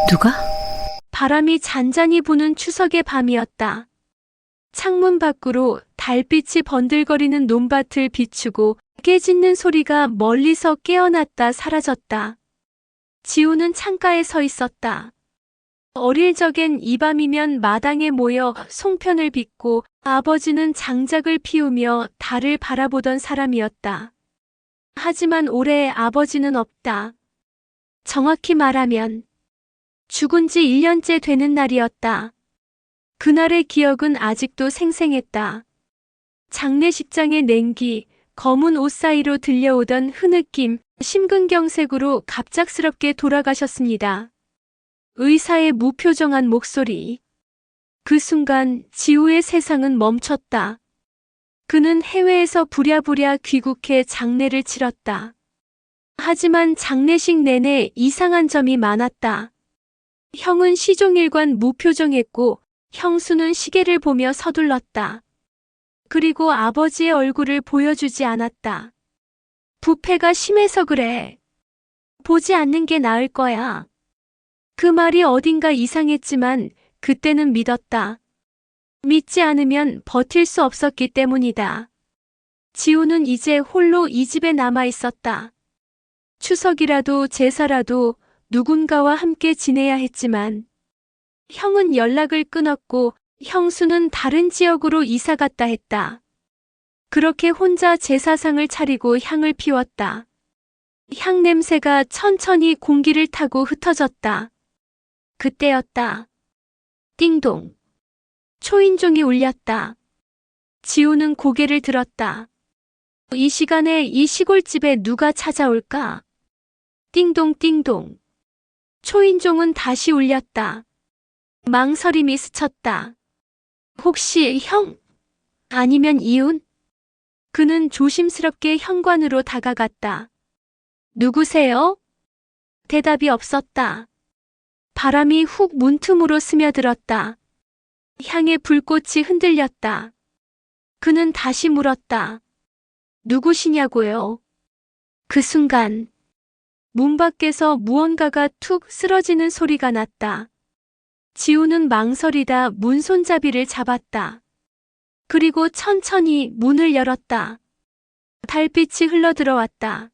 누가? 바람이 잔잔히 부는 추석의 밤이었다. 창문 밖으로 달빛이 번들거리는 논밭을 비추고 깨짖는 소리가 멀리서 깨어났다 사라졌다. 지우는 창가에 서 있었다. 어릴 적엔 이 밤이면 마당에 모여 송편을 빚고 아버지는 장작을 피우며 달을 바라보던 사람이었다. 하지만 올해 아버지는 없다. 정확히 말하면 죽은 지 1년째 되는 날이었다. 그날의 기억은 아직도 생생했다. 장례식장의 냉기, 검은 옷 사이로 들려오던 흐느낌, 심근경색으로 갑작스럽게 돌아가셨습니다. 의사의 무표정한 목소리. 그 순간 지우의 세상은 멈췄다. 그는 해외에서 부랴부랴 귀국해 장례를 치렀다. 하지만 장례식 내내 이상한 점이 많았다. 형은 시종일관 무표정했고 형수는 시계를 보며 서둘렀다. 그리고 아버지의 얼굴을 보여주지 않았다. 부패가 심해서 그래. 보지 않는 게 나을 거야. 그 말이 어딘가 이상했지만 그때는 믿었다. 믿지 않으면 버틸 수 없었기 때문이다. 지우는 이제 홀로 이 집에 남아 있었다. 추석이라도 제사라도 누군가와 함께 지내야 했지만 형은 연락을 끊었고 형수는 다른 지역으로 이사 갔다 했다. 그렇게 혼자 제사상을 차리고 향을 피웠다. 향 냄새가 천천히 공기를 타고 흩어졌다. 그때였다. 띵동. 초인종이 울렸다. 지우는 고개를 들었다. 이 시간에 이 시골집에 누가 찾아올까? 띵동 띵동. 초인종은 다시 울렸다. 망설임이 스쳤다. 혹시 형? 아니면 이웃? 그는 조심스럽게 현관으로 다가갔다. 누구세요? 대답이 없었다. 바람이 훅 문틈으로 스며들었다. 향의 불꽃이 흔들렸다. 그는 다시 물었다. 누구시냐고요? 그 순간 문 밖에서 무언가가 툭 쓰러지는 소리가 났다. 지우는 망설이다 문 손잡이를 잡았다. 그리고 천천히 문을 열었다. 달빛이 흘러들어왔다.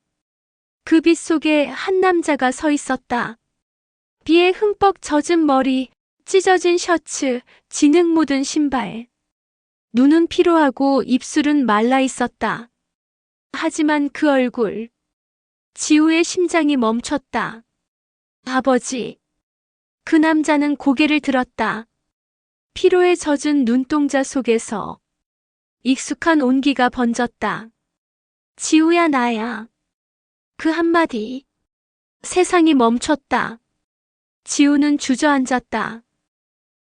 그 빛 속에 한 남자가 서 있었다. 비에 흠뻑 젖은 머리, 찢어진 셔츠, 진흙 묻은 신발. 눈은 피로하고 입술은 말라 있었다. 하지만 그 얼굴. 지우의 심장이 멈췄다. 아버지. 그 남자는 고개를 들었다. 피로에 젖은 눈동자 속에서 익숙한 온기가 번졌다. 지우야 나야. 그 한마디. 세상이 멈췄다. 지우는 주저앉았다.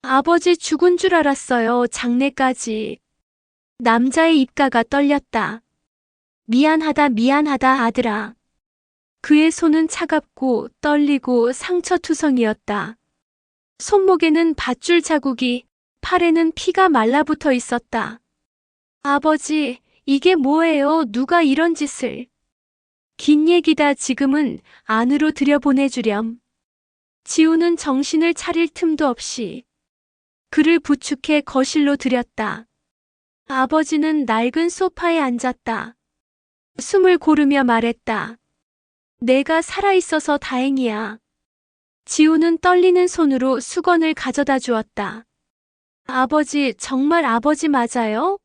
아버지 죽은 줄 알았어요. 장례까지. 남자의 입가가 떨렸다. 미안하다 미안하다 아들아. 그의 손은 차갑고 떨리고 상처투성이었다. 손목에는 밧줄 자국이, 팔에는 피가 말라붙어 있었다. 아버지, 이게 뭐예요? 누가 이런 짓을. 긴 얘기다 지금은 안으로 들여보내주렴. 지우는 정신을 차릴 틈도 없이 그를 부축해 거실로 들였다. 아버지는 낡은 소파에 앉았다. 숨을 고르며 말했다. 내가 살아있어서 다행이야. 지우는 떨리는 손으로 수건을 가져다 주었다. 아버지, 정말 아버지 맞아요?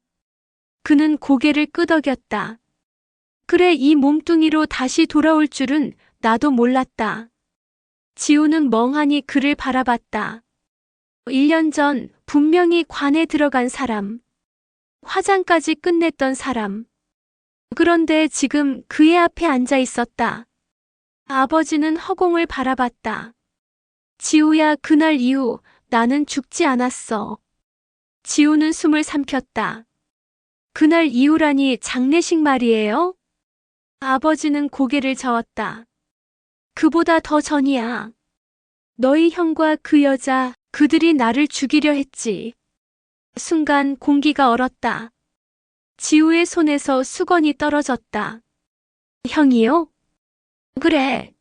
그는 고개를 끄덕였다. 그래, 이 몸뚱이로 다시 돌아올 줄은 나도 몰랐다. 지우는 멍하니 그를 바라봤다. 1년 전 분명히 관에 들어간 사람. 화장까지 끝냈던 사람. 그런데 지금 그의 앞에 앉아 있었다. 아버지는 허공을 바라봤다. 지우야, 그날 이후 나는 죽지 않았어. 지우는 숨을 삼켰다. 그날 이후라니 장례식 말이에요? 아버지는 고개를 저었다. 그보다 더 전이야. 너희 형과 그 여자, 그들이 나를 죽이려 했지. 순간 공기가 얼었다. 지우의 손에서 수건이 떨어졌다. 형이요? 그래.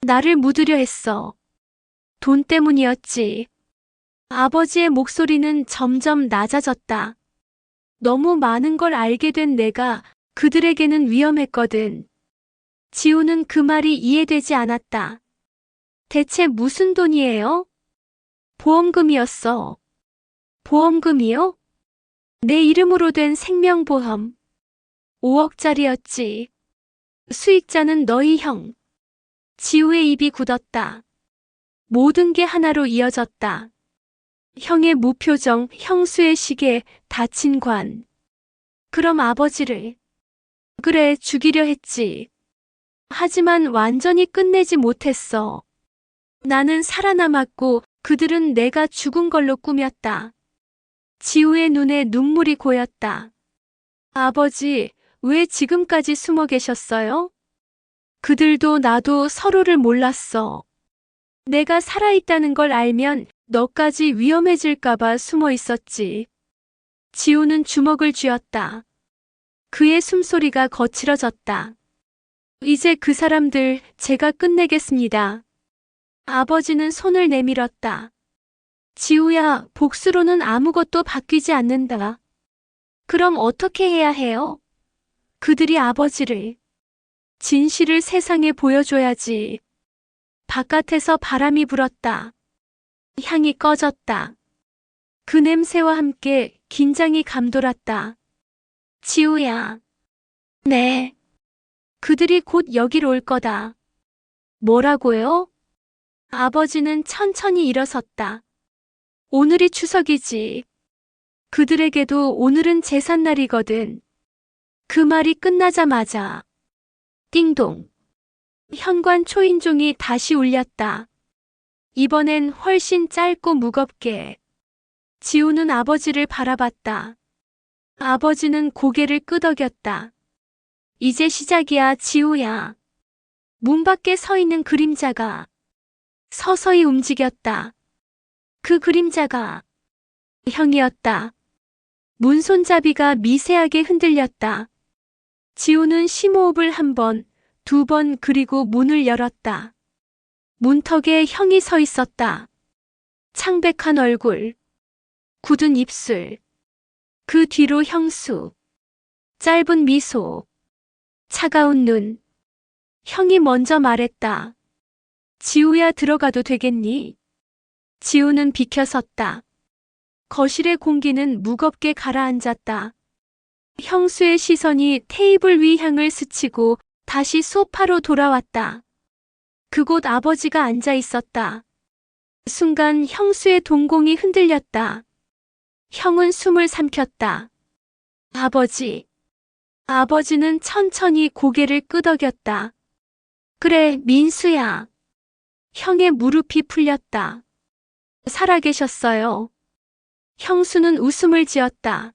나를 묻으려 했어. 돈 때문이었지. 아버지의 목소리는 점점 낮아졌다. 너무 많은 걸 알게 된 내가 그들에게는 위험했거든. 지우는 그 말이 이해되지 않았다. 대체 무슨 돈이에요? 보험금이었어. 보험금이요? 내 이름으로 된 생명보험. 5억짜리였지. 수익자는 너희 형. 지우의 입이 굳었다. 모든 게 하나로 이어졌다. 형의 무표정, 형수의 시계, 다친 관. 그럼 아버지를. 그래, 죽이려 했지. 하지만 완전히 끝내지 못했어. 나는 살아남았고 그들은 내가 죽은 걸로 꾸몄다. 지우의 눈에 눈물이 고였다. 아버지, 왜 지금까지 숨어 계셨어요? 그들도 나도 서로를 몰랐어. 내가 살아있다는 걸 알면 너까지 위험해질까봐 숨어 있었지. 지우는 주먹을 쥐었다. 그의 숨소리가 거칠어졌다. 이제 그 사람들 제가 끝내겠습니다. 아버지는 손을 내밀었다. 지우야, 복수로는 아무것도 바뀌지 않는다. 그럼 어떻게 해야 해요? 그들이 아버지를. 진실을 세상에 보여줘야지. 바깥에서 바람이 불었다. 향이 꺼졌다. 그 냄새와 함께 긴장이 감돌았다. 지우야. 네. 그들이 곧 여기로 올 거다. 뭐라고요? 아버지는 천천히 일어섰다. 오늘이 추석이지. 그들에게도 오늘은 제삿날이거든. 그 말이 끝나자마자 띵동. 현관 초인종이 다시 울렸다. 이번엔 훨씬 짧고 무겁게. 지우는 아버지를 바라봤다. 아버지는 고개를 끄덕였다. 이제 시작이야, 지우야. 문 밖에 서 있는 그림자가 서서히 움직였다. 그 그림자가 형이었다. 문 손잡이가 미세하게 흔들렸다. 지우는 심호흡을 한 번, 두 번 그리고 문을 열었다. 문턱에 형이 서 있었다. 창백한 얼굴, 굳은 입술, 그 뒤로 형수, 짧은 미소, 차가운 눈. 형이 먼저 말했다. 지우야, 들어가도 되겠니? 지우는 비켜섰다. 거실의 공기는 무겁게 가라앉았다. 형수의 시선이 테이블 위 향을 스치고 다시 소파로 돌아왔다. 그곳 아버지가 앉아 있었다. 순간 형수의 동공이 흔들렸다. 형은 숨을 삼켰다. 아버지. 아버지는 천천히 고개를 끄덕였다. 그래, 민수야. 형의 무릎이 풀렸다. 살아계셨어요. 형수는 웃음을 지었다.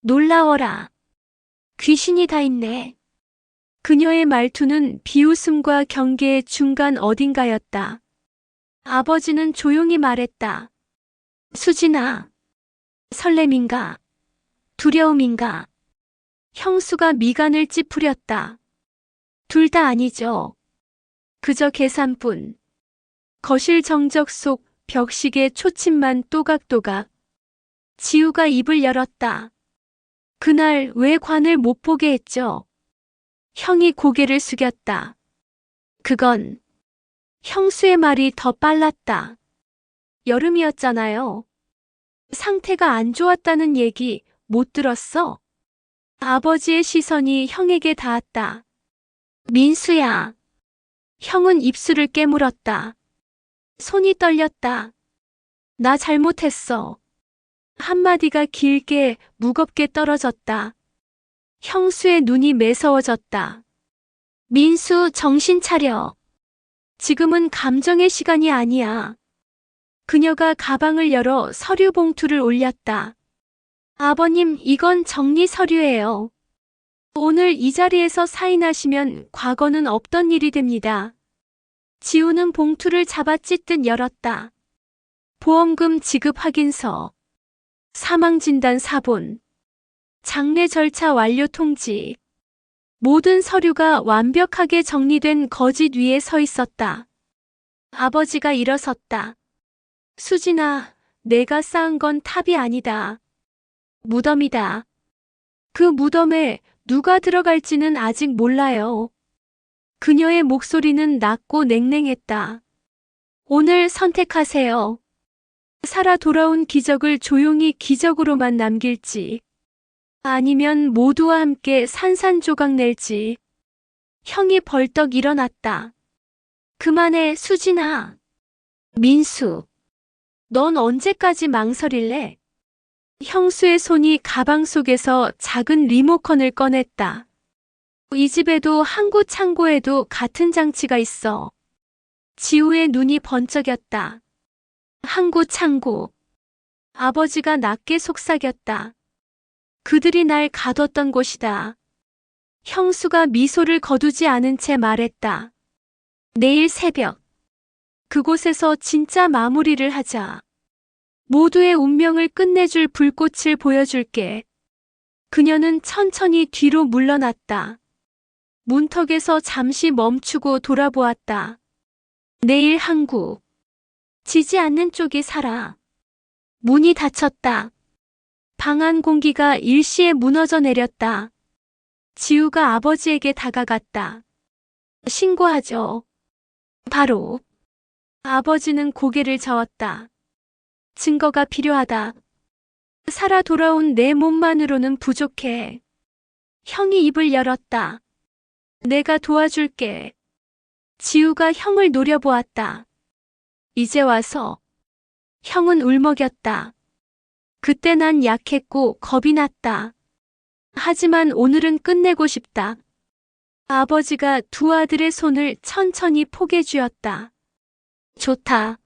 놀라워라. 귀신이 다 있네. 그녀의 말투는 비웃음과 경계의 중간 어딘가였다. 아버지는 조용히 말했다. 수진아. 설렘인가? 두려움인가? 형수가 미간을 찌푸렸다. 둘 다 아니죠. 그저 계산뿐. 거실 정적 속 벽시계 초침만 또각또각. 지우가 입을 열었다. 그날 왜 관을 못 보게 했죠? 형이 고개를 숙였다. 그건 형수의 말이 더 빨랐다. 여름이었잖아요. 상태가 안 좋았다는 얘기 못 들었어? 아버지의 시선이 형에게 닿았다. 민수야. 형은 입술을 깨물었다. 손이 떨렸다. 나 잘못했어. 한마디가 길게 무겁게 떨어졌다. 형수의 눈이 매서워졌다. 민수, 정신 차려. 지금은 감정의 시간이 아니야. 그녀가 가방을 열어 서류 봉투를 올렸다. 아버님, 이건 정리 서류예요. 오늘 이 자리에서 사인하시면 과거는 없던 일이 됩니다. 지우는 봉투를 잡아 찢듯 열었다. 보험금 지급 확인서, 사망진단 사본, 장례 절차 완료 통지. 모든 서류가 완벽하게 정리된 거짓 위에 서 있었다. 아버지가 일어섰다. 수진아, 내가 쌓은 건 탑이 아니다. 무덤이다. 그 무덤에 누가 들어갈지는 아직 몰라요. 그녀의 목소리는 낮고 냉랭했다. 오늘 선택하세요. 살아 돌아온 기적을 조용히 기적으로만 남길지, 아니면 모두와 함께 산산조각 낼지. 형이 벌떡 일어났다. 그만해, 수진아. 민수, 넌 언제까지 망설일래? 형수의 손이 가방 속에서 작은 리모컨을 꺼냈다. 이 집에도 항구 창고에도 같은 장치가 있어. 지우의 눈이 번쩍였다. 항구 창고. 아버지가 낮게 속삭였다. 그들이 날 가뒀던 곳이다. 형수가 미소를 거두지 않은 채 말했다. 내일 새벽. 그곳에서 진짜 마무리를 하자. 모두의 운명을 끝내줄 불꽃을 보여줄게. 그녀는 천천히 뒤로 물러났다. 문턱에서 잠시 멈추고 돌아보았다. 내일 항구. 지지 않는 쪽이 살아. 문이 닫혔다. 방 안 공기가 일시에 무너져 내렸다. 지우가 아버지에게 다가갔다. 신고하죠. 바로. 아버지는 고개를 저었다. 증거가 필요하다. 살아 돌아온 내 몸만으로는 부족해. 형이 입을 열었다. 내가 도와줄게. 지우가 형을 노려보았다. 이제 와서. 형은 울먹였다. 그때 난 약했고 겁이 났다. 하지만 오늘은 끝내고 싶다. 아버지가 두 아들의 손을 천천히 포개 쥐었다. 좋다.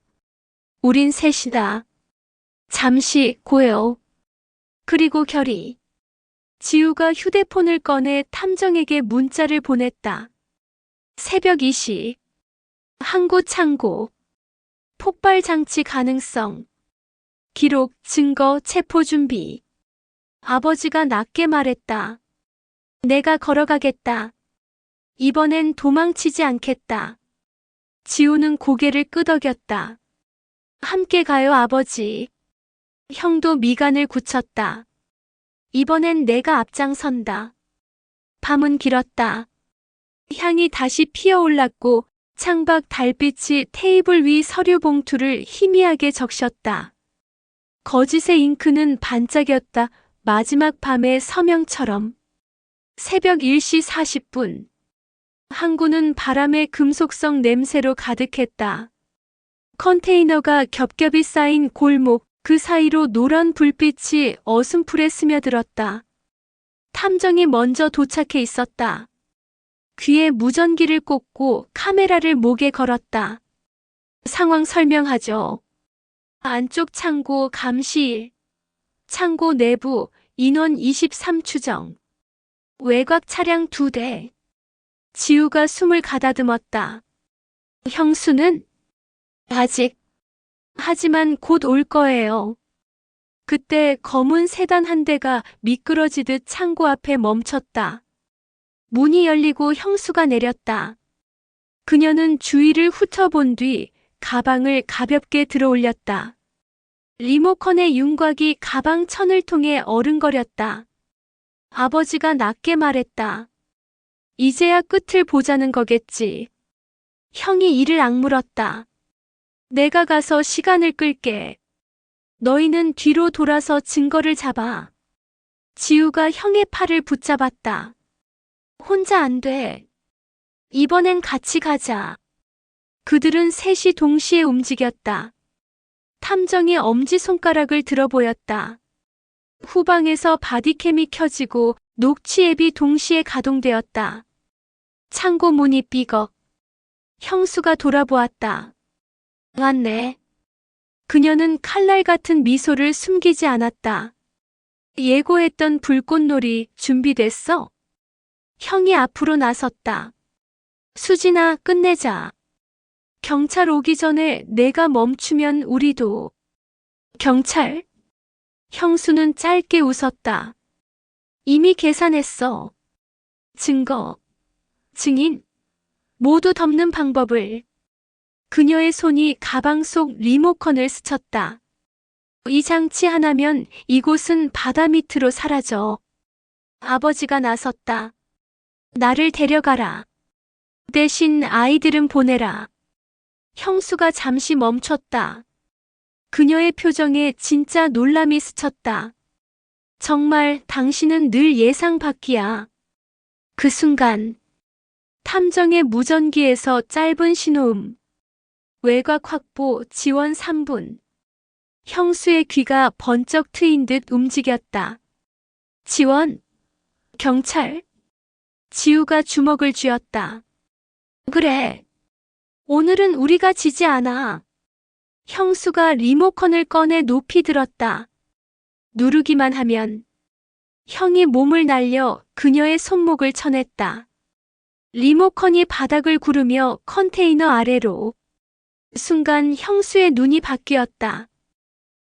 우린 셋이다. 잠시 고요. 그리고 결의. 지우가 휴대폰을 꺼내 탐정에게 문자를 보냈다. 새벽 2시. 항구 창고. 폭발 장치 가능성. 기록, 증거, 체포 준비. 아버지가 낮게 말했다. 내가 걸어가겠다. 이번엔 도망치지 않겠다. 지우는 고개를 끄덕였다. 함께 가요, 아버지. 형도 미간을 굳혔다. 이번엔 내가 앞장선다. 밤은 길었다. 향이 다시 피어올랐고 창밖 달빛이 테이블 위 서류 봉투를 희미하게 적셨다. 거짓의 잉크는 반짝였다. 마지막 밤의 서명처럼. 새벽 1시 40분. 항구는 바람의 금속성 냄새로 가득했다. 컨테이너가 겹겹이 쌓인 골목, 그 사이로 노란 불빛이 어슴풀에 스며들었다. 탐정이 먼저 도착해 있었다. 귀에 무전기를 꽂고 카메라를 목에 걸었다. 상황 설명하죠. 안쪽 창고 감시일. 창고 내부 인원 23 추정. 외곽 차량 2대. 지우가 숨을 가다듬었다. 형수는? 아직. 하지만 곧 올 거예요. 그때 검은 세단 한 대가 미끄러지듯 창고 앞에 멈췄다. 문이 열리고 형수가 내렸다. 그녀는 주위를 훑어본 뒤 가방을 가볍게 들어올렸다. 리모컨의 윤곽이 가방 천을 통해 어른거렸다. 아버지가 낮게 말했다. 이제야 끝을 보자는 거겠지. 형이 이를 악물었다. 내가 가서 시간을 끌게. 너희는 뒤로 돌아서 증거를 잡아. 지우가 형의 팔을 붙잡았다. 혼자 안 돼. 이번엔 같이 가자. 그들은 셋이 동시에 움직였다. 탐정이 엄지손가락을 들어 보였다. 후방에서 바디캠이 켜지고 녹취 앱이 동시에 가동되었다. 창고 문이 삐걱. 형수가 돌아보았다. 왔네. 그녀는 칼날 같은 미소를 숨기지 않았다. 예고했던 불꽃놀이 준비됐어? 형이 앞으로 나섰다. 수진아, 끝내자. 경찰 오기 전에 내가 멈추면 우리도. 경찰? 형수는 짧게 웃었다. 이미 계산했어. 증거, 증인, 모두 덮는 방법을. 그녀의 손이 가방 속 리모컨을 스쳤다. 이 장치 하나면 이곳은 바다 밑으로 사라져. 아버지가 나섰다. 나를 데려가라. 대신 아이들은 보내라. 형수가 잠시 멈췄다. 그녀의 표정에 진짜 놀람이 스쳤다. 정말 당신은 늘 예상 밖이야. 그 순간 탐정의 무전기에서 짧은 신호음. 외곽 확보 지원 3분. 형수의 귀가 번쩍 트인 듯 움직였다. 지원? 경찰? 지우가 주먹을 쥐었다. 그래. 오늘은 우리가 지지 않아. 형수가 리모컨을 꺼내 높이 들었다. 누르기만 하면 형이 몸을 날려 그녀의 손목을 쳐냈다. 리모컨이 바닥을 구르며 컨테이너 아래로. 순간 형수의 눈이 바뀌었다.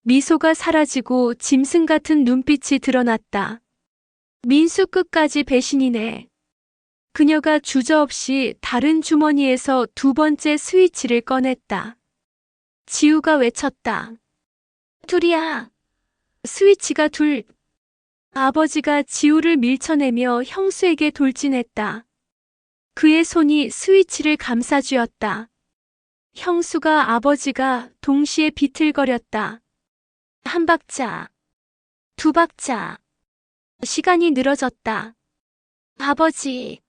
미소가 사라지고 짐승 같은 눈빛이 드러났다. 민수 끝까지 배신이네. 그녀가 주저없이 다른 주머니에서 두 번째 스위치를 꺼냈다. 지우가 외쳤다. 둘이야. 스위치가 둘. 아버지가 지우를 밀쳐내며 형수에게 돌진했다. 그의 손이 스위치를 감싸쥐었다. 형수가 아버지가 동시에 비틀거렸다. 한 박자, 두 박자. 시간이 늘어졌다. 아버지.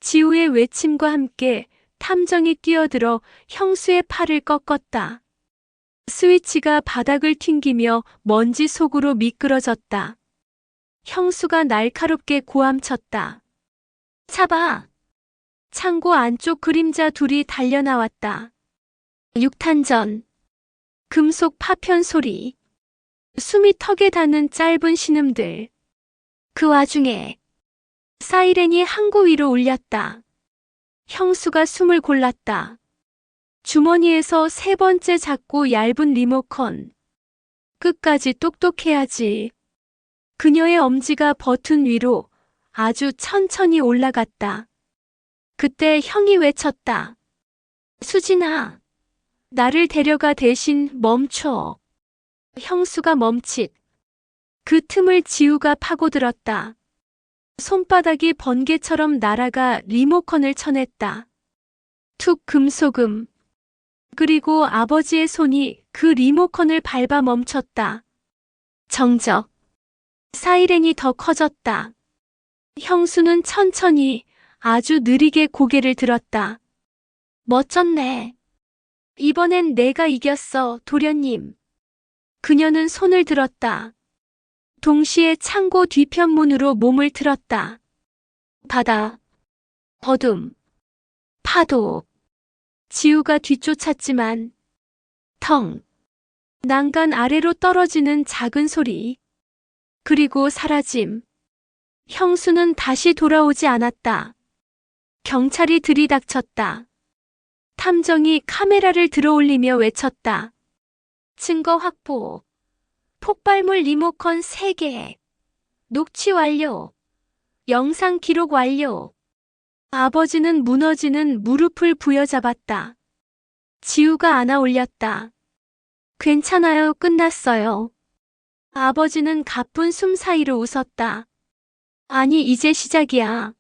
지우의 외침과 함께 탐정이 뛰어들어 형수의 팔을 꺾었다. 스위치가 바닥을 튕기며 먼지 속으로 미끄러졌다. 형수가 날카롭게 고함쳤다. 잡아! 창고 안쪽 그림자 둘이 달려나왔다. 육탄전. 금속 파편 소리. 숨이 턱에 닿는 짧은 신음들. 그 와중에 사이렌이 항구 위로 울렸다. 형수가 숨을 골랐다. 주머니에서 세 번째 작고 얇은 리모컨. 끝까지 똑똑해야지. 그녀의 엄지가 버튼 위로 아주 천천히 올라갔다. 그때 형이 외쳤다. 수진아, 나를 데려가. 대신 멈춰. 형수가 멈칫. 그 틈을 지우가 파고들었다. 손바닥이 번개처럼 날아가 리모컨을 쳐냈다. 툭 금속음. 그리고 아버지의 손이 그 리모컨을 밟아 멈췄다. 정적. 사이렌이 더 커졌다. 형수는 천천히 아주 느리게 고개를 들었다. 멋졌네. 이번엔 내가 이겼어, 도련님. 그녀는 손을 들었다. 동시에 창고 뒤편 문으로 몸을 틀었다. 바다, 어둠, 파도. 지우가 뒤쫓았지만 텅. 난간 아래로 떨어지는 작은 소리. 그리고 사라짐. 형수는 다시 돌아오지 않았다. 경찰이 들이닥쳤다. 탐정이 카메라를 들어올리며 외쳤다. 증거 확보. 폭발물 리모컨 3개. 녹취 완료. 영상 기록 완료. 아버지는 무너지는 무릎을 부여잡았다. 지우가 안아 올렸다. 괜찮아요, 끝났어요. 아버지는 가쁜 숨 사이로 웃었다. 아니, 이제 시작이야.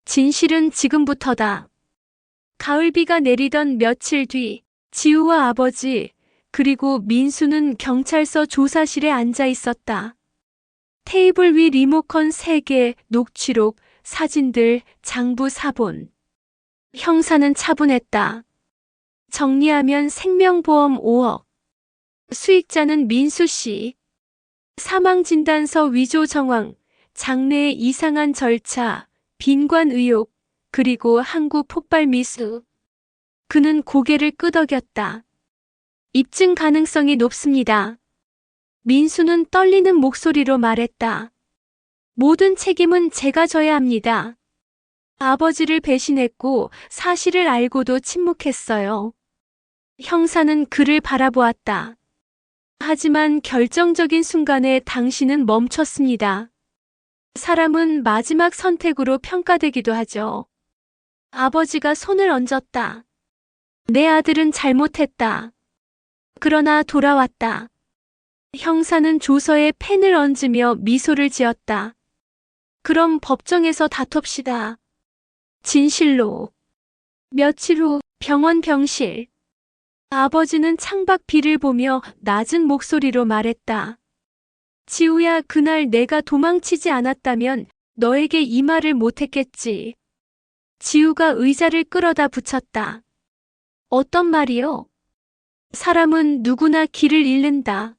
진실은 지금부터다. 가을비가 내리던 며칠 뒤, 지우와 아버지, 그리고 민수는 경찰서 조사실에 앉아 있었다. 테이블 위 리모컨 3개, 녹취록, 사진들, 장부 사본. 형사는 차분했다. 정리하면 생명보험 5억. 수익자는 민수 씨. 사망진단서 위조 정황, 장래의 이상한 절차, 빈관 의혹, 그리고 항구 폭발 미수. 그는 고개를 끄덕였다. 입증 가능성이 높습니다. 민수는 떨리는 목소리로 말했다. 모든 책임은 제가 져야 합니다. 아버지를 배신했고 사실을 알고도 침묵했어요. 형사는 그를 바라보았다. 하지만 결정적인 순간에 당신은 멈췄습니다. 사람은 마지막 선택으로 평가되기도 하죠. 아버지가 손을 얹었다. 내 아들은 잘못했다. 그러나 돌아왔다. 형사는 조서에 펜을 얹으며 미소를 지었다. 그럼 법정에서 다퉜시다. 진실로. 며칠 후 병원 병실. 아버지는 창밖 비를 보며 낮은 목소리로 말했다. 지우야, 그날 내가 도망치지 않았다면 너에게 이 말을 못했겠지. 지우가 의자를 끌어다 붙였다. 어떤 말이요? 사람은 누구나 길을 잃는다.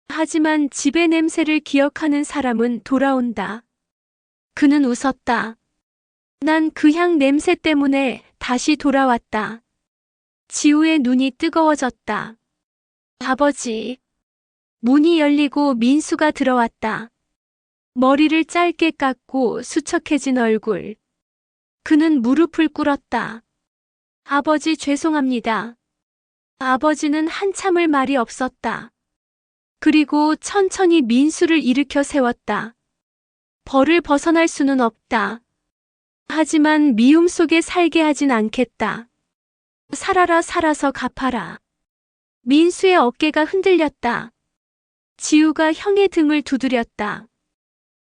하지만 집의 냄새를 기억하는 사람은 돌아온다. 그는 웃었다. 난 그 향 냄새 때문에 다시 돌아왔다. 지우의 눈이 뜨거워졌다. 아버지. 문이 열리고 민수가 들어왔다. 머리를 짧게 깎고 수척해진 얼굴. 그는 무릎을 꿇었다. 아버지, 죄송합니다. 아버지는 한참을 말이 없었다. 그리고 천천히 민수를 일으켜 세웠다. 벌을 벗어날 수는 없다. 하지만 미움 속에 살게 하진 않겠다. 살아라, 살아서 갚아라. 민수의 어깨가 흔들렸다. 지우가 형의 등을 두드렸다.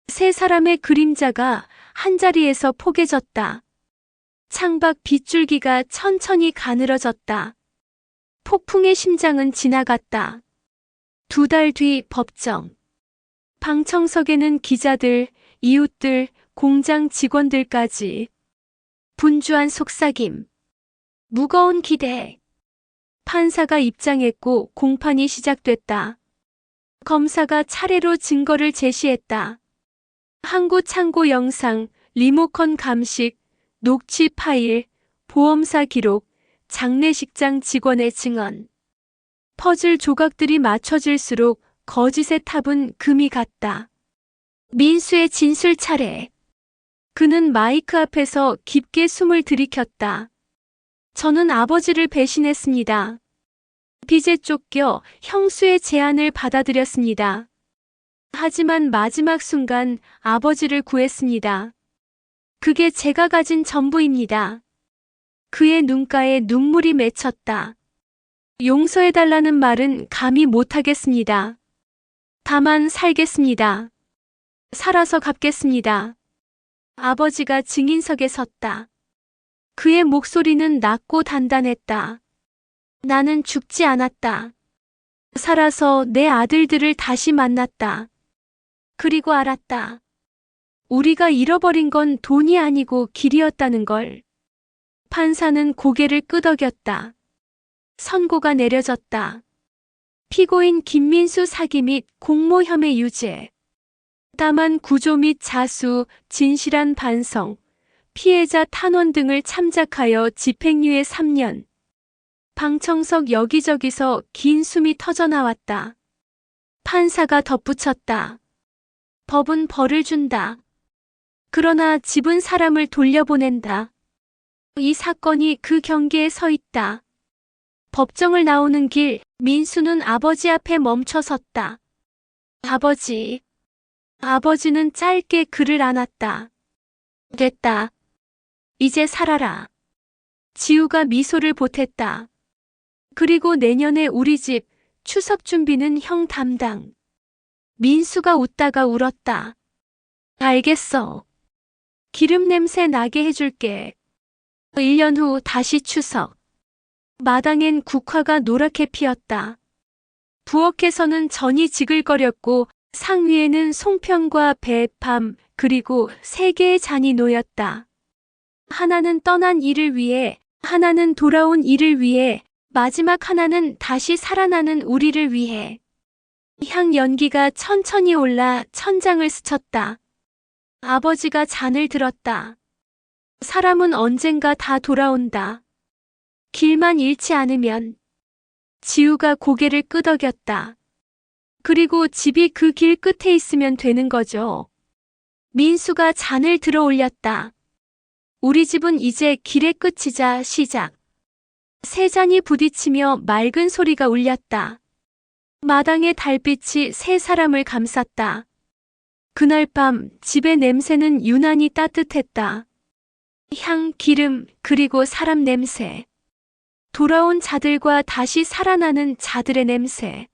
세 사람의 그림자가 한자리에서 포개졌다. 창밖 빗줄기가 천천히 가늘어졌다. 폭풍의 심장은 지나갔다. 2달 뒤 법정. 방청석에는 기자들, 이웃들, 공장 직원들까지. 분주한 속삭임. 무거운 기대. 판사가 입장했고 공판이 시작됐다. 검사가 차례로 증거를 제시했다. 항고 창고 영상, 리모컨 감식, 녹취 파일, 보험사 기록, 장례식장 직원의 증언. 퍼즐 조각들이 맞춰질수록 거짓의 탑은 금이 갔다. 민수의 진술 차례. 그는 마이크 앞에서 깊게 숨을 들이켰다. 저는 아버지를 배신했습니다. 빚에 쫓겨 형수의 제안을 받아들였습니다. 하지만 마지막 순간 아버지를 구했습니다. 그게 제가 가진 전부입니다. 그의 눈가에 눈물이 맺혔다. 용서해달라는 말은 감히 못하겠습니다. 다만 살겠습니다. 살아서 갚겠습니다. 아버지가 증인석에 섰다. 그의 목소리는 낮고 단단했다. 나는 죽지 않았다. 살아서 내 아들들을 다시 만났다. 그리고 알았다. 우리가 잃어버린 건 돈이 아니고 길이었다는 걸. 판사는 고개를 끄덕였다. 선고가 내려졌다. 피고인 김민수 사기 및 공모 혐의 유죄. 다만 구조 및 자수, 진실한 반성, 피해자 탄원 등을 참작하여 집행유예 3년. 방청석 여기저기서 긴 숨이 터져나왔다. 판사가 덧붙였다. 법은 벌을 준다. 그러나 집은 사람을 돌려보낸다. 이 사건이 그 경계에 서 있다. 법정을 나오는 길, 민수는 아버지 앞에 멈춰 섰다. 아버지. 아버지는 짧게 그를 안았다. 됐다. 이제 살아라. 지우가 미소를 보탰다. 그리고 내년에 우리 집 추석 준비는 형 담당. 민수가 웃다가 울었다. 알겠어. 기름 냄새 나게 해줄게. 1년 후 다시 추석. 마당엔 국화가 노랗게 피었다. 부엌에서는 전이 지글거렸고 상 위에는 송편과 배, 밤, 그리고 3개의 잔이 놓였다. 하나는 떠난 이를 위해, 하나는 돌아온 이를 위해, 마지막 하나는 다시 살아나는 우리를 위해. 향 연기가 천천히 올라 천장을 스쳤다. 아버지가 잔을 들었다. 사람은 언젠가 다 돌아온다. 길만 잃지 않으면. 지우가 고개를 끄덕였다. 그리고 집이 그 길 끝에 있으면 되는 거죠. 민수가 잔을 들어 올렸다. 우리 집은 이제 길의 끝이자 시작. 세 잔이 부딪히며 맑은 소리가 울렸다. 마당의 달빛이 세 사람을 감쌌다. 그날 밤 집의 냄새는 유난히 따뜻했다. 향, 기름, 그리고 사람 냄새. 돌아온 자들과 다시 살아나는 자들의 냄새.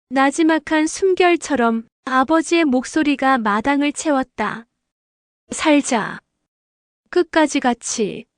나지막한 숨결처럼 아버지의 목소리가 마당을 채웠다. 살자. 끝까지 같이.